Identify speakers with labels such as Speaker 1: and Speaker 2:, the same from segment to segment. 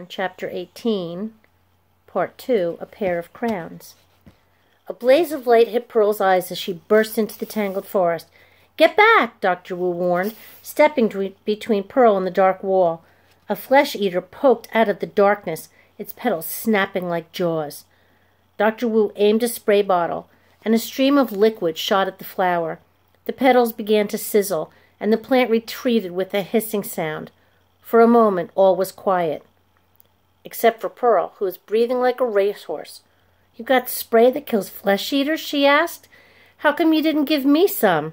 Speaker 1: Chapter 18, Part 2, A Pair of Crowns. A blaze of light hit Pearl's eyes as she burst into the tangled forest. "Get back!" Dr. Wu warned, stepping between Pearl and the dark wall. A flesh-eater poked out of the darkness, its petals snapping like jaws. Dr. Wu aimed a spray bottle, and a stream of liquid shot at the flower. The petals began to sizzle, and the plant retreated with a hissing sound. For a moment, all was quiet, except for Pearl, who was breathing like a racehorse. "You got spray that kills flesh-eaters?" she asked. "How come you didn't give me some?"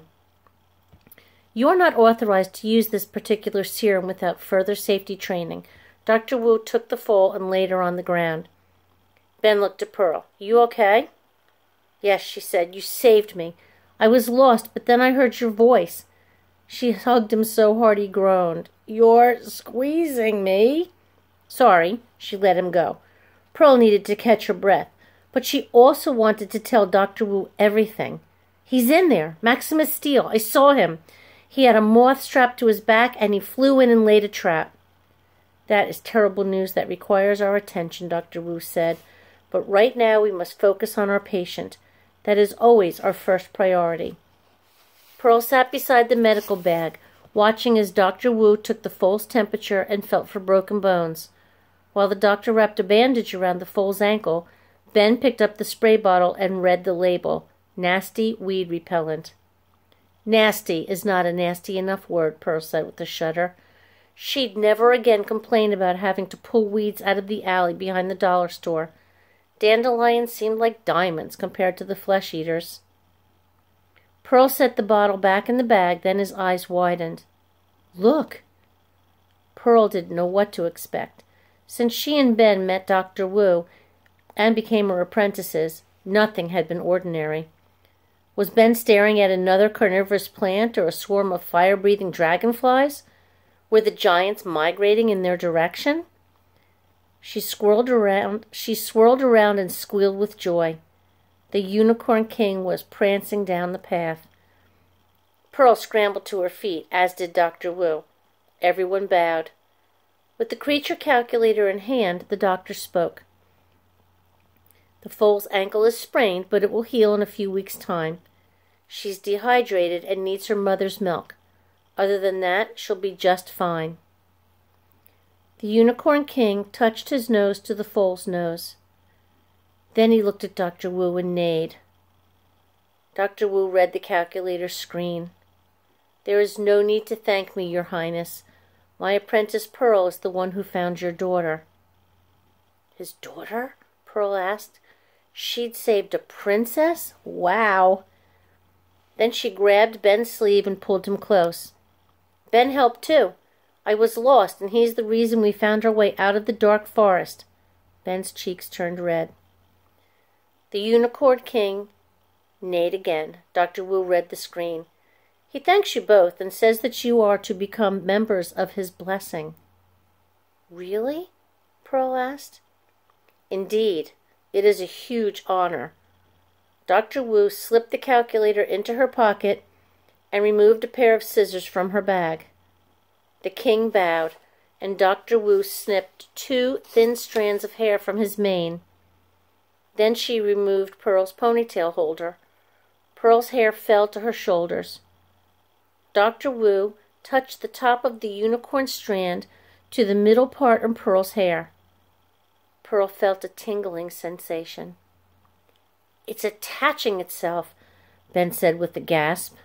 Speaker 1: "You're not authorized to use this particular serum without further safety training." Dr. Wu took the foal and laid her on the ground. Ben looked at Pearl. "You okay?" "Yes," she said. "You saved me. I was lost, but then I heard your voice." She hugged him so hard he groaned. "You're squeezing me." "Sorry." She let him go. Pearl needed to catch her breath, but she also wanted to tell Dr. Wu everything. "He's in there. Maximus Steele. I saw him. He had a moth strapped to his back, and he flew in and laid a trap." "That is terrible news that requires our attention," Dr. Wu said. "But right now we must focus on our patient. That is always our first priority." Pearl sat beside the medical bag, watching as Dr. Wu took the foal's temperature and felt for broken bones. While the doctor wrapped a bandage around the foal's ankle, Ben picked up the spray bottle and read the label, "Nasty Weed Repellent." "Nasty is not a nasty enough word," Pearl said with a shudder. She'd never again complain about having to pull weeds out of the alley behind the dollar store. Dandelions seemed like diamonds compared to the flesh-eaters. Pearl set the bottle back in the bag, then his eyes widened. "Look!" Pearl didn't know what to expect. Since she and Ben met Dr. Wu and became her apprentices, nothing had been ordinary. Was Ben staring at another carnivorous plant or a swarm of fire-breathing dragonflies? Were the giants migrating in their direction? She swirled around and squealed with joy. The Unicorn King was prancing down the path. Pearl scrambled to her feet, as did Dr. Wu. Everyone bowed. With the creature calculator in hand, the doctor spoke. "The foal's ankle is sprained, but it will heal in a few weeks' time. She's dehydrated and needs her mother's milk. Other than that, she'll be just fine." The Unicorn King touched his nose to the foal's nose. Then he looked at Dr. Wu and neighed. Dr. Wu read the calculator screen. "There is no need to thank me, Your Highness. My apprentice Pearl is the one who found your daughter." "His daughter?" Pearl asked. She'd saved a princess? Wow! Then she grabbed Ben's sleeve and pulled him close. "Ben helped too. I was lost, and he's the reason we found our way out of the dark forest." Ben's cheeks turned red. The Unicorn King neighed again. Dr. Wu read the screen. "He thanks you both and says that you are to become members of his blessing." "Really?" Pearl asked. "Indeed. It is a huge honor." Dr. Wu slipped the calculator into her pocket and removed a pair of scissors from her bag. The king bowed, and Dr. Wu snipped 2 thin strands of hair from his mane. Then she removed Pearl's ponytail holder. Pearl's hair fell to her shoulders. Dr. Wu touched the top of the unicorn strand to the middle part of Pearl's hair. Pearl felt a tingling sensation. "It's attaching itself," Ben said with a gasp.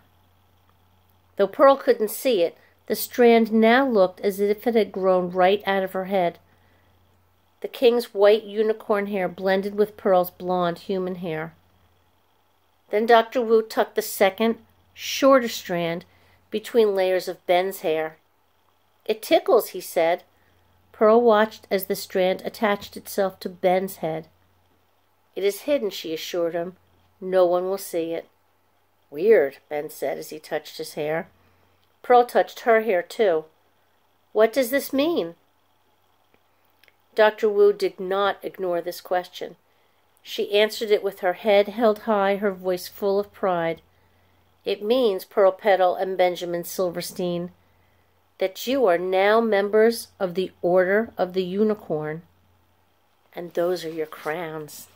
Speaker 1: Though Pearl couldn't see it, the strand now looked as if it had grown right out of her head. The king's white unicorn hair blended with Pearl's blonde human hair. Then Dr. Wu tucked the second, shorter strand between layers of Ben's hair. "It tickles," he said. Pearl watched as the strand attached itself to Ben's head. "It is hidden," she assured him. "No one will see it." "Weird," Ben said as he touched his hair. Pearl touched her hair too. "What does this mean?" Dr. Wu did not ignore this question. She answered it with her head held high, her voice full of pride. "It means, Pearl Petal and Benjamin Silverstein, that you are now members of the Order of the Unicorn, and those are your crowns.